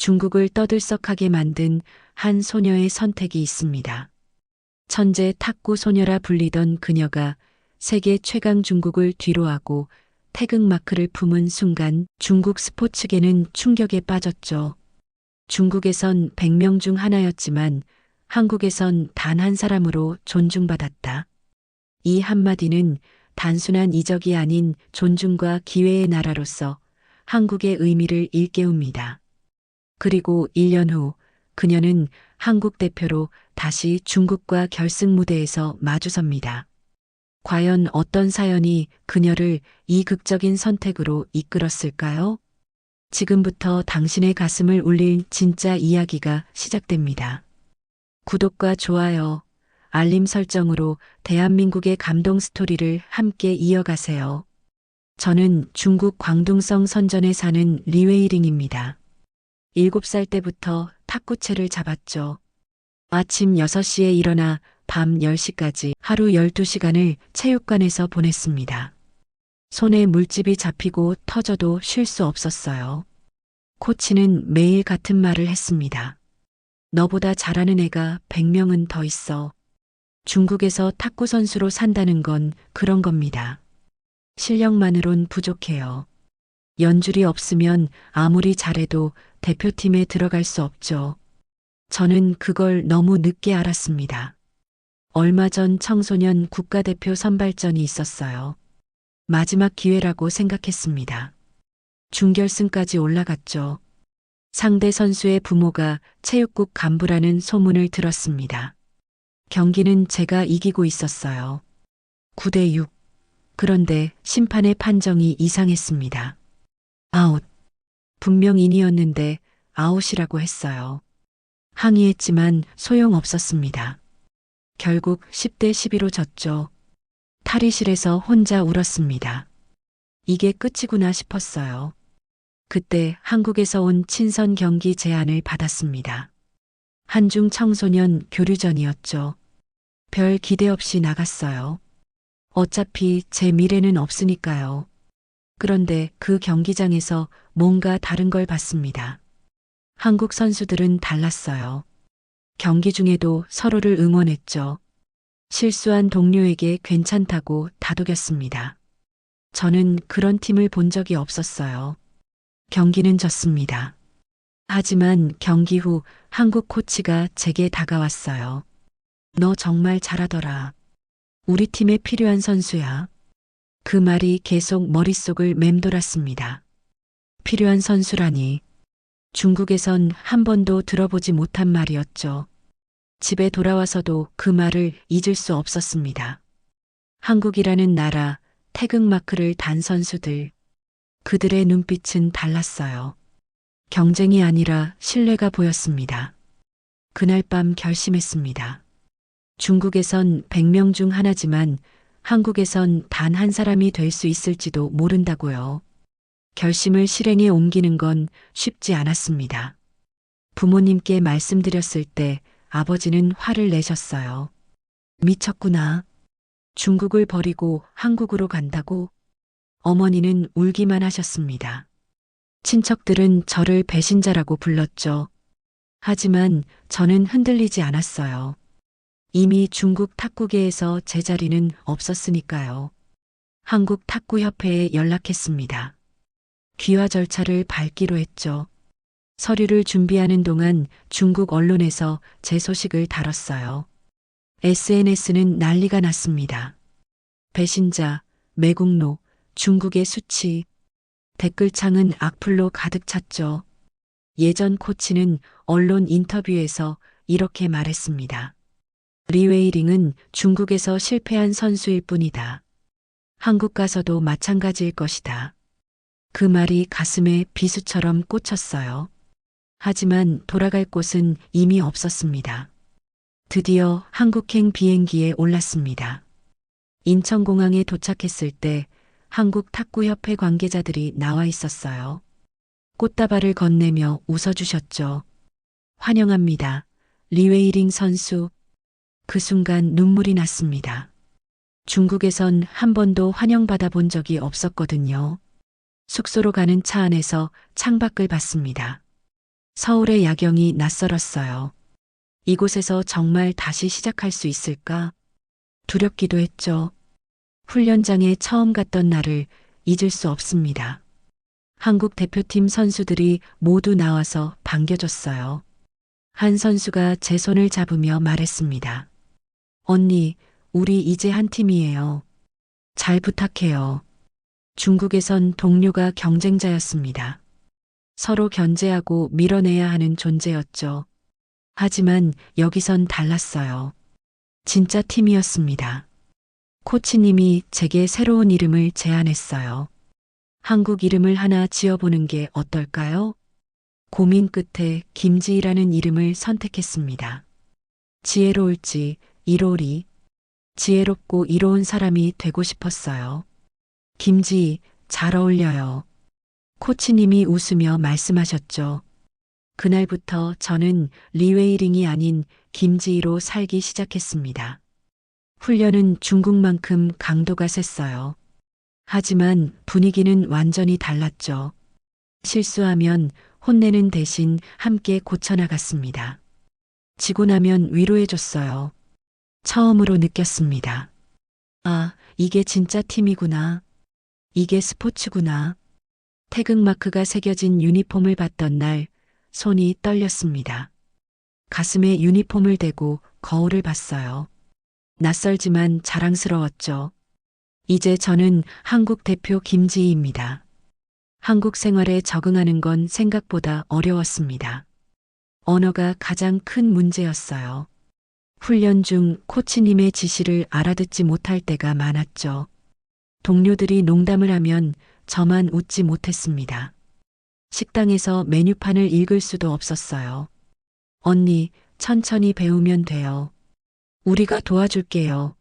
중국을 떠들썩하게 만든 한 소녀의 선택이 있습니다. 천재 탁구 소녀라 불리던 그녀가 세계 최강 중국을 뒤로하고 태극마크를 품은 순간 중국 스포츠계는 충격에 빠졌죠. 중국에선 100명 중 하나였지만 한국에선 단 한 사람으로 존중받았다. 이 한마디는 단순한 이적이 아닌 존중과 기회의 나라로서 한국의 의미를 일깨웁니다. 그리고 1년 후 그녀는 한국 대표로 다시 중국과 결승 무대에서 마주섭니다. 과연 어떤 사연이 그녀를 이 극적인 선택으로 이끌었을까요? 지금부터 당신의 가슴을 울릴 진짜 이야기가 시작됩니다. 구독과 좋아요, 알림 설정으로 대한민국의 감동 스토리를 함께 이어가세요. 저는 중국 광둥성 선전에 사는 리웨이링입니다. 7살 때부터 탁구채를 잡았죠. 아침 6시에 일어나 밤 10시까지 하루 12시간을 체육관에서 보냈습니다. 손에 물집이 잡히고 터져도 쉴 수 없었어요. 코치는 매일 같은 말을 했습니다. 너보다 잘하는 애가 100명은 더 있어. 중국에서 탁구 선수로 산다는 건 그런 겁니다. 실력만으론 부족해요. 연줄이 없으면 아무리 잘해도 대표팀에 들어갈 수 없죠. 저는 그걸 너무 늦게 알았습니다. 얼마 전 청소년 국가대표 선발전이 있었어요. 마지막 기회라고 생각했습니다. 준결승까지 올라갔죠. 상대 선수의 부모가 체육국 간부라는 소문을 들었습니다. 경기는 제가 이기고 있었어요. 9대 6. 그런데 심판의 판정이 이상했습니다. 아웃. 분명 인이었는데 아웃이라고 했어요. 항의했지만 소용없었습니다. 결국 10대 12로 졌죠. 탈의실에서 혼자 울었습니다. 이게 끝이구나 싶었어요. 그때 한국에서 온 친선 경기 제안을 받았습니다. 한중 청소년 교류전이었죠. 별 기대 없이 나갔어요. 어차피 제 미래는 없으니까요. 그런데 그 경기장에서 뭔가 다른 걸 봤습니다. 한국 선수들은 달랐어요. 경기 중에도 서로를 응원했죠. 실수한 동료에게 괜찮다고 다독였습니다. 저는 그런 팀을 본 적이 없었어요. 경기는 졌습니다. 하지만 경기 후 한국 코치가 제게 다가왔어요. 너 정말 잘하더라. 우리 팀에 필요한 선수야. 그 말이 계속 머릿속을 맴돌았습니다. 필요한 선수라니. 중국에선 한 번도 들어보지 못한 말이었죠. 집에 돌아와서도 그 말을 잊을 수 없었습니다. 한국이라는 나라, 태극마크를 단 선수들. 그들의 눈빛은 달랐어요. 경쟁이 아니라 신뢰가 보였습니다. 그날 밤 결심했습니다. 중국에선 100명 중 하나지만 한국에선 단 한 사람이 될 수 있을지도 모른다고요. 결심을 실행에 옮기는 건 쉽지 않았습니다. 부모님께 말씀드렸을 때 아버지는 화를 내셨어요. 미쳤구나. 중국을 버리고 한국으로 간다고? 어머니는 울기만 하셨습니다. 친척들은 저를 배신자라고 불렀죠. 하지만 저는 흔들리지 않았어요. 이미 중국 탁구계에서 제 자리는 없었으니까요. 한국 탁구협회에 연락했습니다. 귀화 절차를 밟기로 했죠. 서류를 준비하는 동안 중국 언론에서 제 소식을 다뤘어요. SNS는 난리가 났습니다. 배신자, 매국노, 중국의 수치. 댓글창은 악플로 가득 찼죠. 예전 코치는 언론 인터뷰에서 이렇게 말했습니다. 리웨이링은 중국에서 실패한 선수일 뿐이다. 한국 가서도 마찬가지일 것이다. 그 말이 가슴에 비수처럼 꽂혔어요. 하지만 돌아갈 곳은 이미 없었습니다. 드디어 한국행 비행기에 올랐습니다. 인천공항에 도착했을 때 한국 탁구협회 관계자들이 나와 있었어요. 꽃다발을 건네며 웃어주셨죠. 환영합니다. 리웨이링 선수. 그 순간 눈물이 났습니다. 중국에선 한 번도 환영받아 본 적이 없었거든요. 숙소로 가는 차 안에서 창밖을 봤습니다. 서울의 야경이 낯설었어요. 이곳에서 정말 다시 시작할 수 있을까? 두렵기도 했죠. 훈련장에 처음 갔던 날을 잊을 수 없습니다. 한국 대표팀 선수들이 모두 나와서 반겨줬어요. 한 선수가 제 손을 잡으며 말했습니다. 언니, 우리 이제 한 팀이에요. 잘 부탁해요. 중국에선 동료가 경쟁자였습니다. 서로 견제하고 밀어내야 하는 존재였죠. 하지만 여기선 달랐어요. 진짜 팀이었습니다. 코치님이 제게 새로운 이름을 제안했어요. 한국 이름을 하나 지어보는 게 어떨까요? 고민 끝에 김지희라는 이름을 선택했습니다. 지혜로울지, 이로리. 지혜롭고 이로운 사람이 되고 싶었어요. 김지희, 잘 어울려요. 코치님이 웃으며 말씀하셨죠. 그날부터 저는 리웨이링이 아닌 김지희로 살기 시작했습니다. 훈련은 중국만큼 강도가 셌어요. 하지만 분위기는 완전히 달랐죠. 실수하면 혼내는 대신 함께 고쳐나갔습니다. 지고 나면 위로해줬어요. 처음으로 느꼈습니다. 아, 이게 진짜 팀이구나. 이게 스포츠구나. 태극마크가 새겨진 유니폼을 봤던 날 손이 떨렸습니다. 가슴에 유니폼을 대고 거울을 봤어요. 낯설지만 자랑스러웠죠. 이제 저는 한국 대표 김지희입니다. 한국 생활에 적응하는 건 생각보다 어려웠습니다. 언어가 가장 큰 문제였어요. 훈련 중 코치님의 지시를 알아듣지 못할 때가 많았죠. 동료들이 농담을 하면 저만 웃지 못했습니다. 식당에서 메뉴판을 읽을 수도 없었어요. 언니, 천천히 배우면 돼요. 우리가 도와줄게요.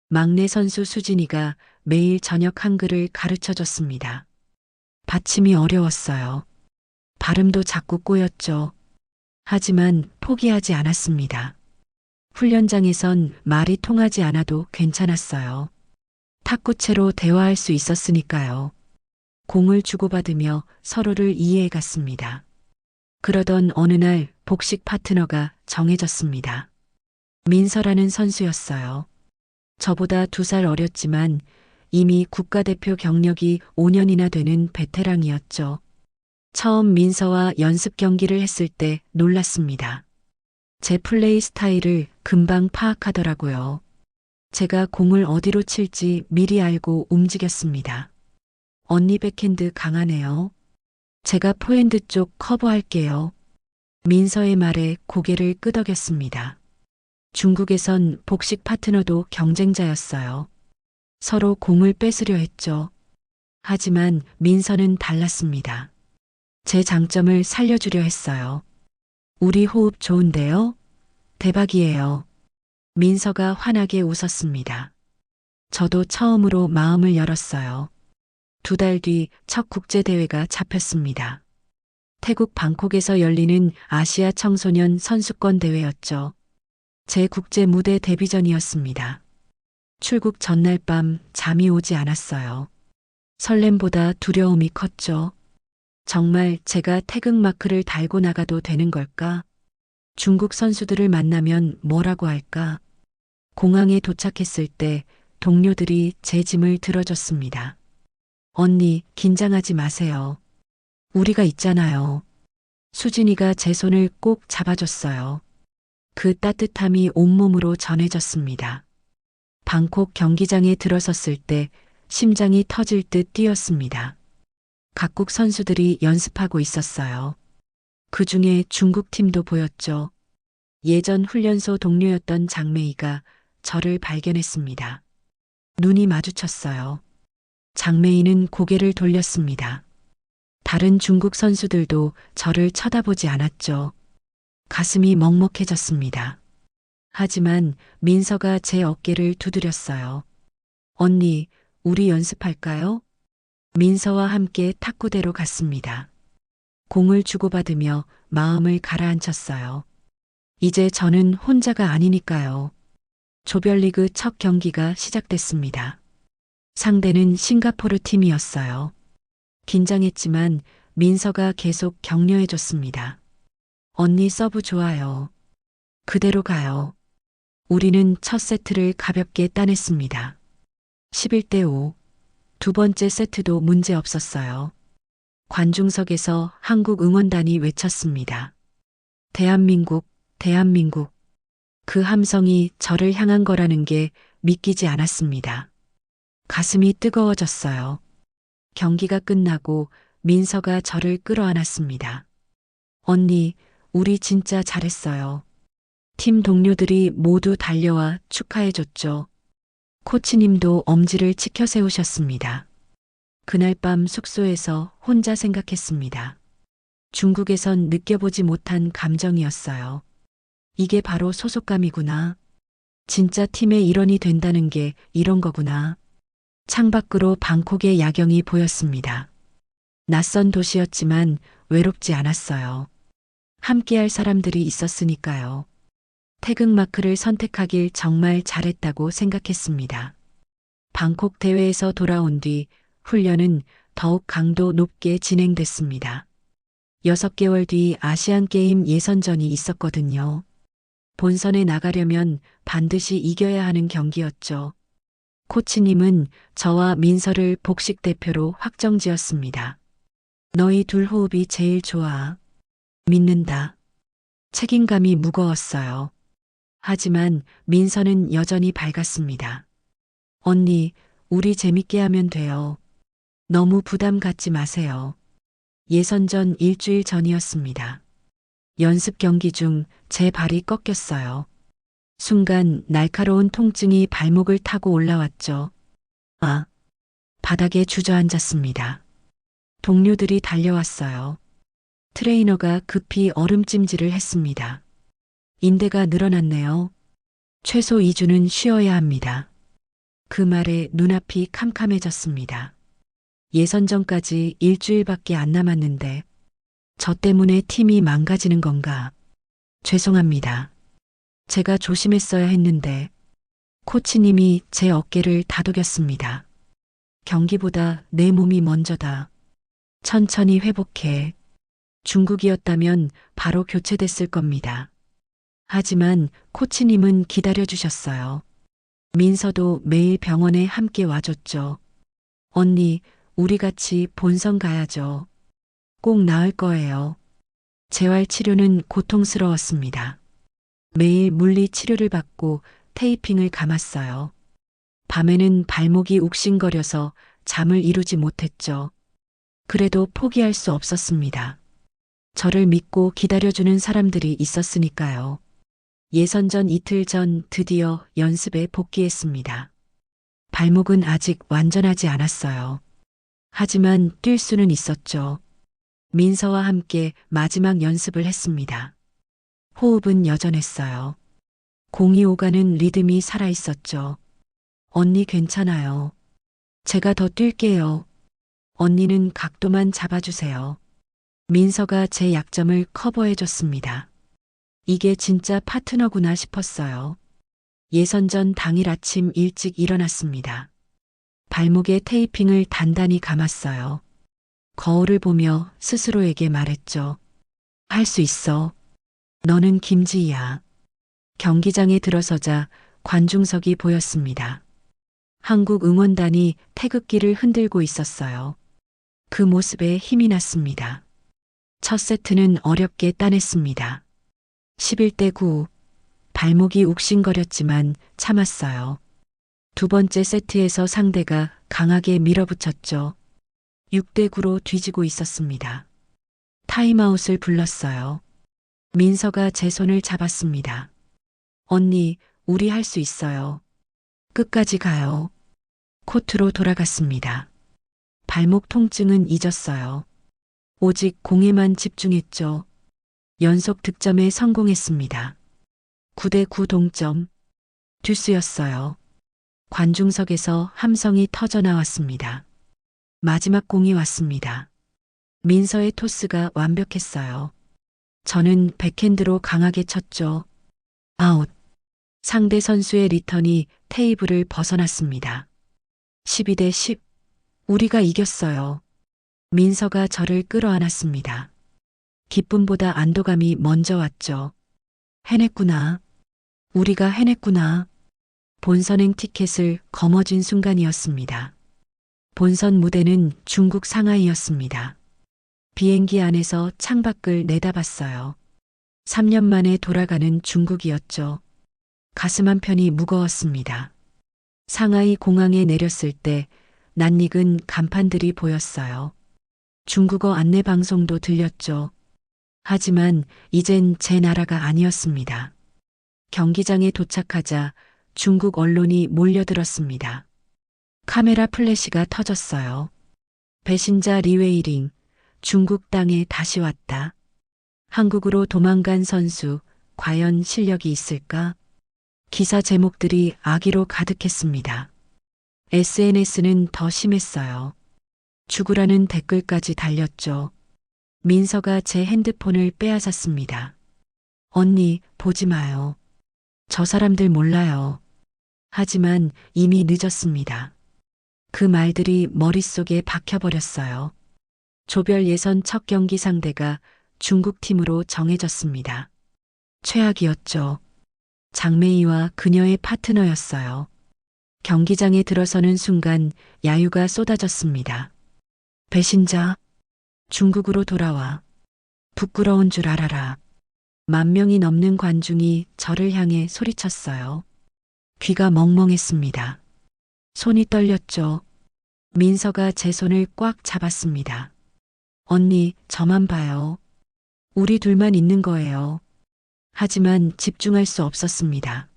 막내 선수 수진이가 매일 저녁 한글을 가르쳐 줬습니다. 받침이 어려웠어요. 발음도 자꾸 꼬였죠. 하지만 포기하지 않았습니다. 훈련장에선 말이 통하지 않아도 괜찮았어요. 탁구채로 대화할 수 있었으니까요. 공을 주고받으며 서로를 이해해 갔습니다. 그러던 어느 날 복식 파트너가 정해졌습니다. 민서라는 선수였어요. 저보다 2살 어렸지만 이미 국가대표 경력이 5년이나 되는 베테랑이었죠. 처음 민서와 연습 경기를 했을 때 놀랐습니다. 제 플레이 스타일을 금방 파악하더라고요. 제가 공을 어디로 칠지 미리 알고 움직였습니다. 언니 백핸드 강하네요. 제가 포핸드 쪽 커버할게요. 민서의 말에 고개를 끄덕였습니다. 중국에선 복식 파트너도 경쟁자였어요. 서로 공을 뺏으려 했죠. 하지만 민서는 달랐습니다. 제 장점을 살려주려 했어요. 우리 호흡 좋은데요? 대박이에요. 민서가 환하게 웃었습니다. 저도 처음으로 마음을 열었어요. 2달 뒤 첫 국제대회가 잡혔습니다. 태국 방콕에서 열리는 아시아 청소년 선수권 대회였죠. 제 국제 무대 데뷔전이었습니다. 출국 전날 밤 잠이 오지 않았어요. 설렘보다 두려움이 컸죠. 정말 제가 태극마크를 달고 나가도 되는 걸까? 중국 선수들을 만나면 뭐라고 할까? 공항에 도착했을 때 동료들이 제 짐을 들어줬습니다. 언니, 긴장하지 마세요. 우리가 있잖아요. 수진이가 제 손을 꼭 잡아줬어요. 그 따뜻함이 온몸으로 전해졌습니다. 방콕 경기장에 들어섰을 때 심장이 터질 듯 뛰었습니다. 각국 선수들이 연습하고 있었어요. 그 중에 중국 팀도 보였죠. 예전 훈련소 동료였던 장메이가 저를 발견했습니다. 눈이 마주쳤어요. 장메이는 고개를 돌렸습니다. 다른 중국 선수들도 저를 쳐다보지 않았죠. 가슴이 먹먹해졌습니다. 하지만 민서가 제 어깨를 두드렸어요. 언니, 우리 연습할까요? 민서와 함께 탁구대로 갔습니다. 공을 주고받으며 마음을 가라앉혔어요. 이제 저는 혼자가 아니니까요. 조별리그 첫 경기가 시작됐습니다. 상대는 싱가포르 팀이었어요. 긴장했지만 민서가 계속 격려해줬습니다. 언니 서브 좋아요. 그대로 가요. 우리는 첫 세트를 가볍게 따냈습니다. 11대 5. 두 번째 세트도 문제 없었어요. 관중석에서 한국 응원단이 외쳤습니다. 대한민국, 대한민국. 그 함성이 저를 향한 거라는 게 믿기지 않았습니다. 가슴이 뜨거워졌어요. 경기가 끝나고 민서가 저를 끌어안았습니다. 언니, 우리 진짜 잘했어요. 팀 동료들이 모두 달려와 축하해줬죠. 코치님도 엄지를 치켜 세우셨습니다. 그날 밤 숙소에서 혼자 생각했습니다. 중국에선 느껴보지 못한 감정이었어요. 이게 바로 소속감이구나. 진짜 팀의 일원이 된다는 게 이런 거구나. 창밖으로 방콕의 야경이 보였습니다. 낯선 도시였지만 외롭지 않았어요. 함께할 사람들이 있었으니까요. 태극마크를 선택하길 정말 잘했다고 생각했습니다. 방콕 대회에서 돌아온 뒤 훈련은 더욱 강도 높게 진행됐습니다. 6개월 뒤 아시안게임 예선전이 있었거든요. 본선에 나가려면 반드시 이겨야 하는 경기였죠. 코치님은 저와 민서를 복식 대표로 확정지었습니다. 너희 둘 호흡이 제일 좋아. 믿는다. 책임감이 무거웠어요. 하지만 민서는 여전히 밝았습니다. 언니, 우리 재밌게 하면 돼요. 너무 부담 갖지 마세요. 예선전 일주일 전이었습니다. 연습 경기 중 제 발이 꺾였어요. 순간 날카로운 통증이 발목을 타고 올라왔죠. 아, 바닥에 주저앉았습니다. 동료들이 달려왔어요. 트레이너가 급히 얼음찜질을 했습니다. 인대가 늘어났네요. 최소 2주는 쉬어야 합니다. 그 말에 눈앞이 캄캄해졌습니다. 예선전까지 일주일밖에 안 남았는데 저 때문에 팀이 망가지는 건가? 죄송합니다. 제가 조심했어야 했는데 코치님이 제 어깨를 다독였습니다. 경기보다 내 몸이 먼저다. 천천히 회복해. 중국이었다면 바로 교체됐을 겁니다. 하지만 코치님은 기다려주셨어요. 민서도 매일 병원에 함께 와줬죠. 언니, 우리 같이 본선 가야죠. 꼭 나을 거예요. 재활 치료는 고통스러웠습니다. 매일 물리 치료를 받고 테이핑을 감았어요. 밤에는 발목이 욱신거려서 잠을 이루지 못했죠. 그래도 포기할 수 없었습니다. 저를 믿고 기다려주는 사람들이 있었으니까요. 예선전 이틀 전 드디어 연습에 복귀했습니다. 발목은 아직 완전하지 않았어요. 하지만 뛸 수는 있었죠. 민서와 함께 마지막 연습을 했습니다. 호흡은 여전했어요. 공이 오가는 리듬이 살아있었죠. 언니 괜찮아요. 제가 더 뛸게요. 언니는 각도만 잡아주세요. 민서가 제 약점을 커버해줬습니다. 이게 진짜 파트너구나 싶었어요. 예선전 당일 아침 일찍 일어났습니다. 발목에 테이핑을 단단히 감았어요. 거울을 보며 스스로에게 말했죠. 할 수 있어. 너는 김지희야. 경기장에 들어서자 관중석이 보였습니다. 한국 응원단이 태극기를 흔들고 있었어요. 그 모습에 힘이 났습니다. 첫 세트는 어렵게 따냈습니다. 11대 9. 발목이 욱신거렸지만 참았어요. 두 번째 세트에서 상대가 강하게 밀어붙였죠. 6대 9로 뒤지고 있었습니다. 타임아웃을 불렀어요. 민서가 제 손을 잡았습니다. 언니, 우리 할 수 있어요. 끝까지 가요. 코트로 돌아갔습니다. 발목 통증은 잊었어요. 오직 공에만 집중했죠. 연속 득점에 성공했습니다. 9대 9 동점. 듀스였어요. 관중석에서 함성이 터져 나왔습니다. 마지막 공이 왔습니다. 민서의 토스가 완벽했어요. 저는 백핸드로 강하게 쳤죠. 아웃. 상대 선수의 리턴이 테이블을 벗어났습니다. 12대 10. 우리가 이겼어요. 민서가 저를 끌어안았습니다. 기쁨보다 안도감이 먼저 왔죠. 해냈구나. 우리가 해냈구나. 본선행 티켓을 거머쥔 순간이었습니다. 본선 무대는 중국 상하이였습니다. 비행기 안에서 창밖을 내다봤어요. 3년 만에 돌아가는 중국이었죠. 가슴 한편이 무거웠습니다. 상하이 공항에 내렸을 때 낯익은 간판들이 보였어요. 중국어 안내 방송도 들렸죠. 하지만 이젠 제 나라가 아니었습니다. 경기장에 도착하자 중국 언론이 몰려들었습니다. 카메라 플래시가 터졌어요. 배신자 리웨이링, 중국 땅에 다시 왔다. 한국으로 도망간 선수, 과연 실력이 있을까? 기사 제목들이 악의로 가득했습니다. SNS는 더 심했어요. 죽으라는 댓글까지 달렸죠. 민서가 제 핸드폰을 빼앗았습니다. 언니, 보지 마요. 저 사람들 몰라요. 하지만 이미 늦었습니다. 그 말들이 머릿속에 박혀버렸어요. 조별 예선 첫 경기 상대가 중국 팀으로 정해졌습니다. 최악이었죠. 장매희와 그녀의 파트너였어요. 경기장에 들어서는 순간 야유가 쏟아졌습니다. 배신자, 중국으로 돌아와. 부끄러운 줄 알아라. 10,000명이 넘는 관중이 저를 향해 소리쳤어요. 귀가 멍멍했습니다. 손이 떨렸죠. 민서가 제 손을 꽉 잡았습니다. 언니, 저만 봐요. 우리 둘만 있는 거예요. 하지만 집중할 수 없었습니다.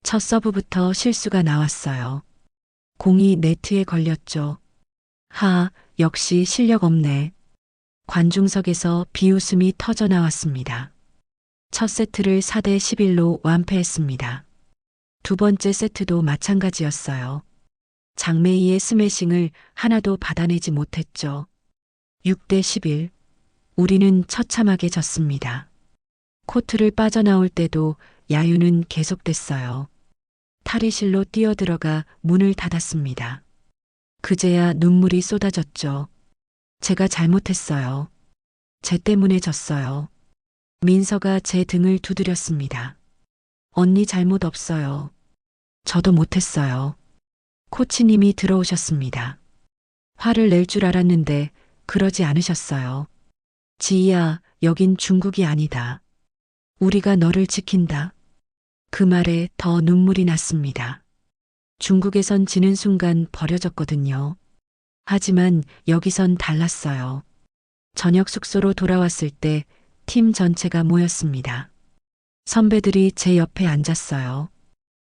첫 서브부터 실수가 나왔어요. 공이 네트에 걸렸죠. 역시 실력 없네. 관중석에서 비웃음이 터져 나왔습니다. 첫 세트를 4대 11로 완패했습니다. 두 번째 세트도 마찬가지였어요. 장매희의 스매싱을 하나도 받아내지 못했죠. 6대 11. 우리는 처참하게 졌습니다. 코트를 빠져나올 때도 야유는 계속됐어요. 탈의실로 뛰어들어가 문을 닫았습니다. 그제야 눈물이 쏟아졌죠. 제가 잘못했어요. 쟤 때문에 졌어요. 민서가 제 등을 두드렸습니다. 언니 잘못 없어요. 저도 못했어요. 코치님이 들어오셨습니다. 화를 낼 줄 알았는데 그러지 않으셨어요. 지희야, 여긴 중국이 아니다. 우리가 너를 지킨다. 그 말에 더 눈물이 났습니다. 중국에선 지는 순간 버려졌거든요. 하지만 여기선 달랐어요. 저녁 숙소로 돌아왔을 때 팀 전체가 모였습니다. 선배들이 제 옆에 앉았어요.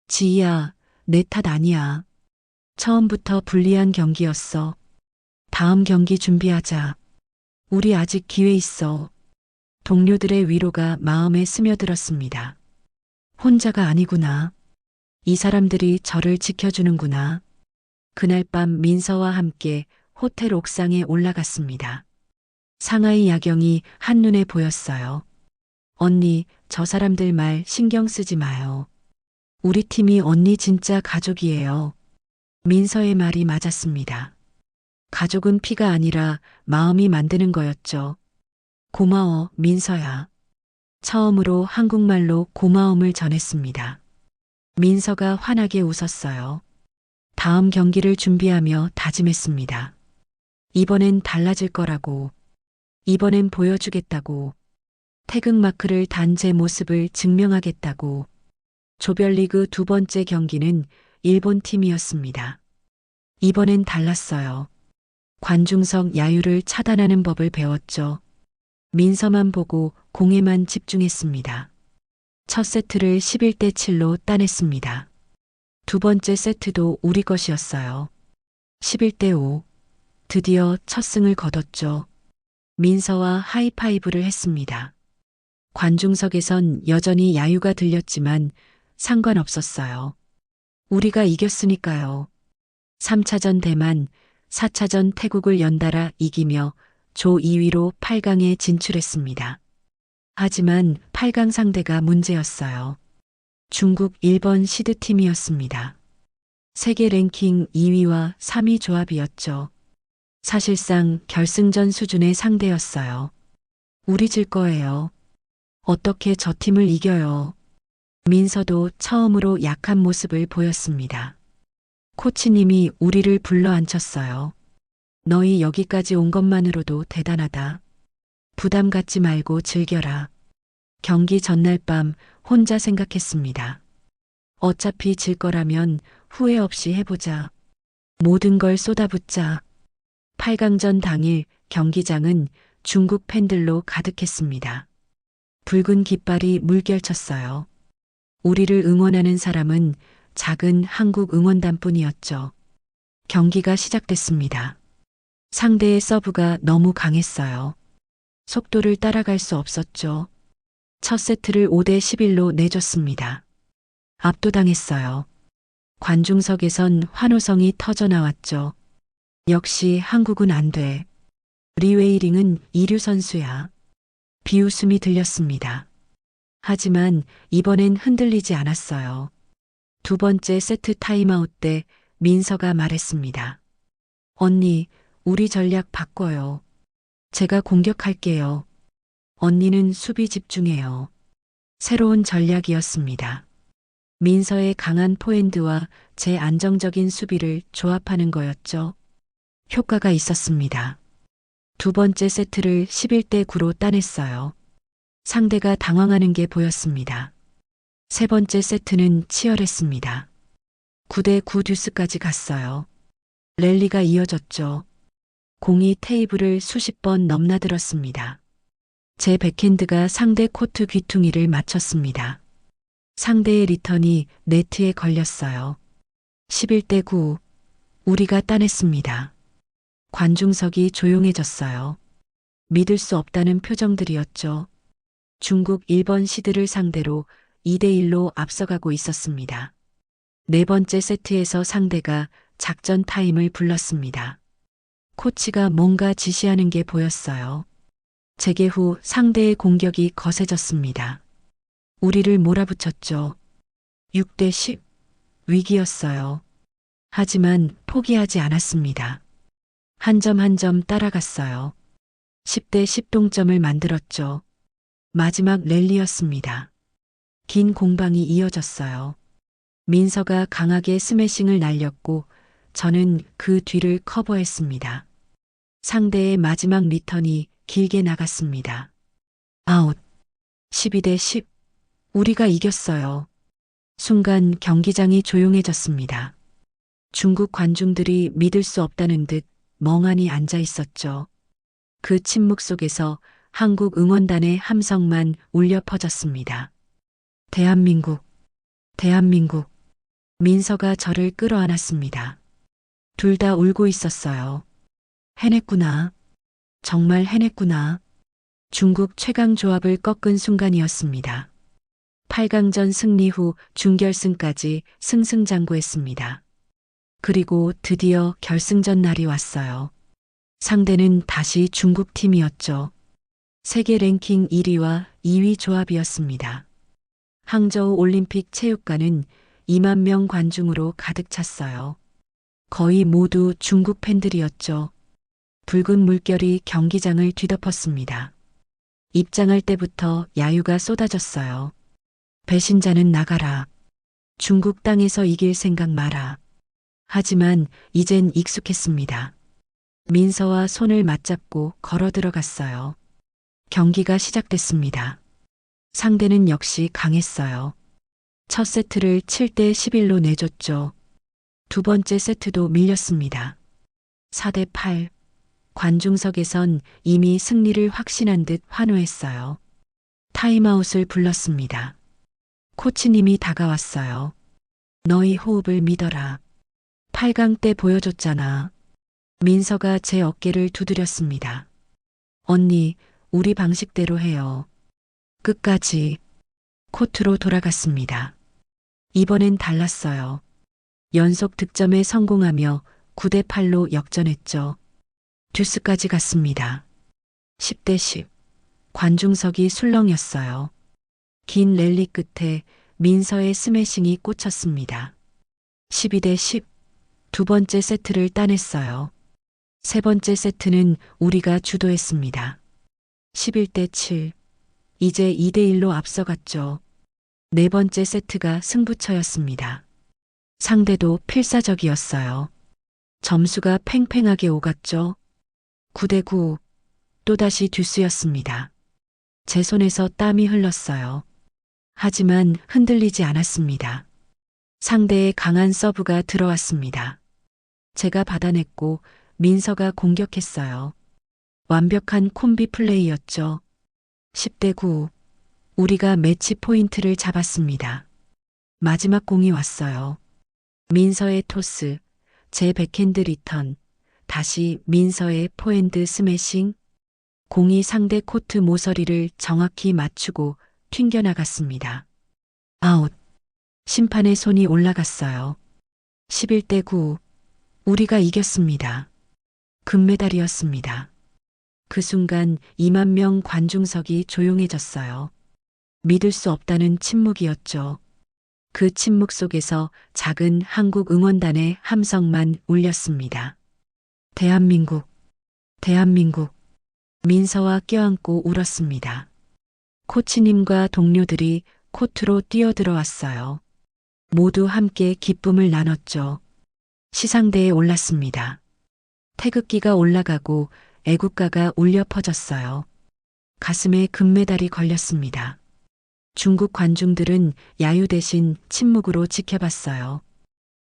지희야, 내 탓 아니야. 처음부터 불리한 경기였어. 다음 경기 준비하자. 우리 아직 기회 있어. 동료들의 위로가 마음에 스며들었습니다. 혼자가 아니구나. 이 사람들이 저를 지켜주는구나. 그날 밤 민서와 함께 호텔 옥상에 올라갔습니다. 상하이 야경이 한눈에 보였어요. 언니, 저 사람들 말 신경 쓰지 마요. 우리 팀이 언니 진짜 가족이에요. 민서의 말이 맞았습니다. 가족은 피가 아니라 마음이 만드는 거였죠. 고마워, 민서야. 처음으로 한국말로 고마움을 전했습니다. 민서가 환하게 웃었어요. 다음 경기를 준비하며 다짐했습니다. 이번엔 달라질 거라고. 이번엔 보여주겠다고. 태극마크를 단 제 모습을 증명하겠다고. 조별리그 두 번째 경기는 일본 팀이었습니다. 이번엔 달랐어요. 관중석 야유를 차단하는 법을 배웠죠. 민서만 보고 공에만 집중했습니다. 첫 세트를 11대 7로 따냈습니다. 두 번째 세트도 우리 것이었어요. 11대 5. 드디어 첫 승을 거뒀죠. 민서와 하이파이브를 했습니다. 관중석에선 여전히 야유가 들렸지만 상관없었어요. 우리가 이겼으니까요. 3차전 대만, 4차전 태국을 연달아 이기며 조 2위로 8강에 진출했습니다. 하지만 8강 상대가 문제였어요. 중국 1번 시드팀이었습니다. 세계 랭킹 2위와 3위 조합이었죠. 사실상 결승전 수준의 상대였어요. 우리 질 거예요. 어떻게 저 팀을 이겨요? 민서도 처음으로 약한 모습을 보였습니다. 코치님이 우리를 불러 앉혔어요. 너희 여기까지 온 것만으로도 대단하다. 부담 갖지 말고 즐겨라. 경기 전날 밤 혼자 생각했습니다. 어차피 질 거라면 후회 없이 해보자. 모든 걸 쏟아붓자. 8강전 당일 경기장은 중국 팬들로 가득했습니다. 붉은 깃발이 물결쳤어요. 우리를 응원하는 사람은 작은 한국 응원단뿐이었죠. 경기가 시작됐습니다. 상대의 서브가 너무 강했어요. 속도를 따라갈 수 없었죠. 첫 세트를 5대 11로 내줬습니다. 압도당했어요. 관중석에선 환호성이 터져 나왔죠. 역시 한국은 안 돼. 리웨이링은 이류 선수야. 비웃음이 들렸습니다. 하지만 이번엔 흔들리지 않았어요. 두 번째 세트 타임아웃 때 민서가 말했습니다. 언니, 우리 전략 바꿔요. 제가 공격할게요. 언니는 수비 집중해요. 새로운 전략이었습니다. 민서의 강한 포핸드와 제 안정적인 수비를 조합하는 거였죠. 효과가 있었습니다. 두 번째 세트를 11대 9로 따냈어요. 상대가 당황하는 게 보였습니다. 세 번째 세트는 치열했습니다. 9대 9 듀스까지 갔어요. 랠리가 이어졌죠. 공이 테이블을 수십 번 넘나들었습니다. 제 백핸드가 상대 코트 귀퉁이를 맞췄습니다. 상대의 리턴이 네트에 걸렸어요. 11대 9. 우리가 따냈습니다. 관중석이 조용해졌어요. 믿을 수 없다는 표정들이었죠. 중국 1번 시드를 상대로 2대 1로 앞서가고 있었습니다. 네 번째 세트에서 상대가 작전 타임을 불렀습니다. 코치가 뭔가 지시하는 게 보였어요. 재개 후 상대의 공격이 거세졌습니다. 우리를 몰아붙였죠. 6대 10. 위기였어요. 하지만 포기하지 않았습니다. 한 점 한 점 따라갔어요. 10대 10 동점을 만들었죠. 마지막 랠리였습니다. 긴 공방이 이어졌어요. 민서가 강하게 스매싱을 날렸고 저는 그 뒤를 커버했습니다. 상대의 마지막 리턴이 길게 나갔습니다. 아웃. 12대 10. 우리가 이겼어요. 순간 경기장이 조용해졌습니다. 중국 관중들이 믿을 수 없다는 듯 멍하니 앉아 있었죠. 그 침묵 속에서 한국 응원단의 함성만 울려 퍼졌습니다. 대한민국, 대한민국. 민서가 저를 끌어안았습니다. 둘 다 울고 있었어요. 해냈구나. 정말 해냈구나. 중국 최강 조합을 꺾은 순간이었습니다. 8강전 승리 후 준결승까지 승승장구했습니다. 그리고 드디어 결승전 날이 왔어요. 상대는 다시 중국 팀이었죠. 세계 랭킹 1위와 2위 조합이었습니다. 항저우 올림픽 체육관은 2만 명 관중으로 가득 찼어요. 거의 모두 중국 팬들이었죠. 붉은 물결이 경기장을 뒤덮었습니다. 입장할 때부터 야유가 쏟아졌어요. 배신자는 나가라. 중국 땅에서 이길 생각 마라. 하지만 이젠 익숙했습니다. 민서와 손을 맞잡고 걸어 들어갔어요. 경기가 시작됐습니다. 상대는 역시 강했어요. 첫 세트를 7대 11로 내줬죠. 두 번째 세트도 밀렸습니다. 4대 8. 관중석에선 이미 승리를 확신한 듯 환호했어요. 타임아웃을 불렀습니다. 코치님이 다가왔어요. 너희 호흡을 믿어라. 8강 때 보여줬잖아. 민서가 제 어깨를 두드렸습니다. 언니, 우리 방식대로 해요. 끝까지. 코트로 돌아갔습니다. 이번엔 달랐어요. 연속 득점에 성공하며 9대 8로 역전했죠. 듀스까지 갔습니다. 10대 10. 관중석이 술렁였어요. 긴 랠리 끝에 민서의 스매싱이 꽂혔습니다. 12대 10. 두 번째 세트를 따냈어요. 세 번째 세트는 우리가 주도했습니다. 11대 7. 이제 2대 1로 앞서갔죠. 네 번째 세트가 승부처였습니다. 상대도 필사적이었어요. 점수가 팽팽하게 오갔죠. 9대 9. 또다시 듀스였습니다. 제 손에서 땀이 흘렀어요. 하지만 흔들리지 않았습니다. 상대의 강한 서브가 들어왔습니다. 제가 받아냈고 민서가 공격했어요. 완벽한 콤비 플레이였죠. 10대 9. 우리가 매치 포인트를 잡았습니다. 마지막 공이 왔어요. 민서의 토스, 제 백핸드 리턴, 다시 민서의 포핸드 스매싱. 공이 상대 코트 모서리를 정확히 맞추고 튕겨나갔습니다. 아웃. 심판의 손이 올라갔어요. 11대 9. 우리가 이겼습니다. 금메달이었습니다. 그 순간 2만 명 관중석이 조용해졌어요. 믿을 수 없다는 침묵이었죠. 그 침묵 속에서 작은 한국 응원단의 함성만 울렸습니다. 대한민국, 대한민국. 민서와 껴안고 울었습니다. 코치님과 동료들이 코트로 뛰어들어왔어요. 모두 함께 기쁨을 나눴죠. 시상대에 올랐습니다. 태극기가 올라가고 애국가가 울려 퍼졌어요. 가슴에 금메달이 걸렸습니다. 중국 관중들은 야유 대신 침묵으로 지켜봤어요.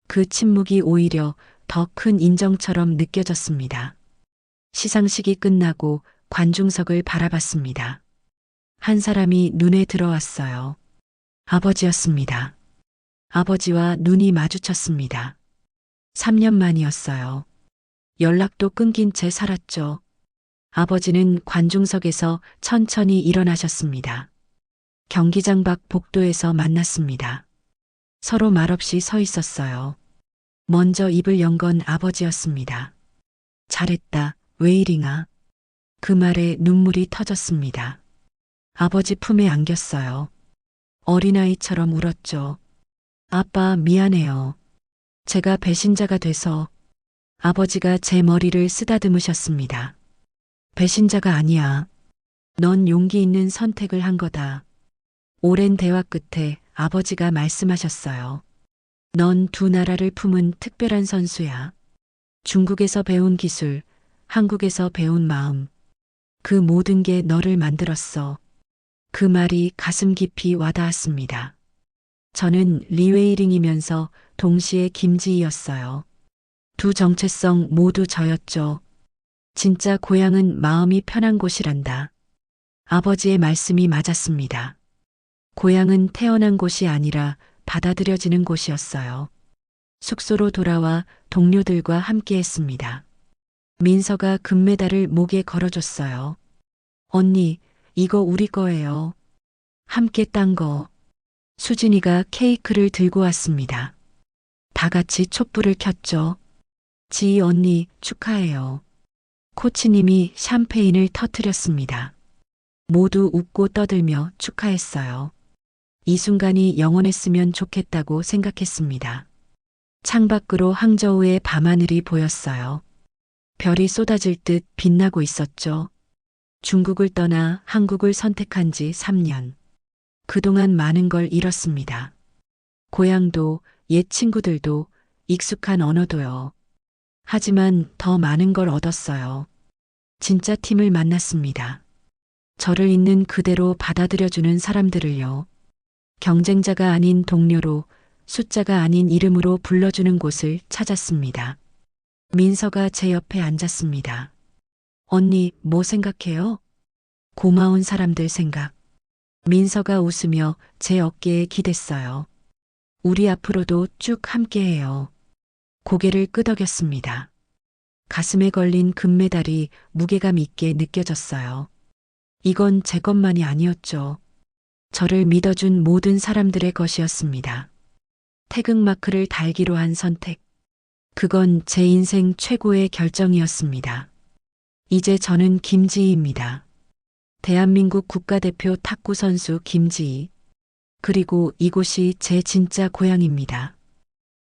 그 침묵이 오히려 더 큰 인정처럼 느껴졌습니다. 시상식이 끝나고 관중석을 바라봤습니다. 한 사람이 눈에 들어왔어요. 아버지였습니다. 아버지와 눈이 마주쳤습니다. 3년 만이었어요. 연락도 끊긴 채 살았죠. 아버지는 관중석에서 천천히 일어나셨습니다. 경기장 밖 복도에서 만났습니다. 서로 말없이 서 있었어요. 먼저 입을 연 건 아버지였습니다. 잘했다, 웨이링아. 그 말에 눈물이 터졌습니다. 아버지 품에 안겼어요. 어린아이처럼 울었죠. 아빠, 미안해요. 제가 배신자가 돼서. 아버지가 제 머리를 쓰다듬으셨습니다. 배신자가 아니야. 넌 용기 있는 선택을 한 거다. 오랜 대화 끝에 아버지가 말씀하셨어요. 넌 두 나라를 품은 특별한 선수야. 중국에서 배운 기술, 한국에서 배운 마음. 그 모든 게 너를 만들었어. 그 말이 가슴 깊이 와닿았습니다. 저는 리웨이링이면서 동시에 김지희였어요. 두 정체성 모두 저였죠. 진짜 고향은 마음이 편한 곳이란다. 아버지의 말씀이 맞았습니다. 고향은 태어난 곳이 아니라 받아들여지는 곳이었어요. 숙소로 돌아와 동료들과 함께 했습니다. 민서가 금메달을 목에 걸어줬어요. 언니, 이거 우리 거예요. 함께 딴 거. 수진이가 케이크를 들고 왔습니다. 다 같이 촛불을 켰죠. 지희 언니 축하해요. 코치님이 샴페인을 터뜨렸습니다. 모두 웃고 떠들며 축하했어요. 이 순간이 영원했으면 좋겠다고 생각했습니다. 창밖으로 항저우의 밤하늘이 보였어요. 별이 쏟아질 듯 빛나고 있었죠. 중국을 떠나 한국을 선택한 지 3년. 그동안 많은 걸 잃었습니다. 고향도, 옛 친구들도, 익숙한 언어도요. 하지만 더 많은 걸 얻었어요. 진짜 팀을 만났습니다. 저를 있는 그대로 받아들여주는 사람들을요. 경쟁자가 아닌 동료로, 숫자가 아닌 이름으로 불러주는 곳을 찾았습니다. 민서가 제 옆에 앉았습니다. 언니, 뭐 생각해요? 고마운 사람들 생각. 민서가 웃으며 제 어깨에 기댔어요. 우리 앞으로도 쭉 함께해요. 고개를 끄덕였습니다. 가슴에 걸린 금메달이 무게감 있게 느껴졌어요. 이건 제 것만이 아니었죠. 저를 믿어준 모든 사람들의 것이었습니다. 태극마크를 달기로 한 선택. 그건 제 인생 최고의 결정이었습니다. 이제 저는 김지희입니다. 대한민국 국가대표 탁구 선수 김지희. 그리고 이곳이 제 진짜 고향입니다.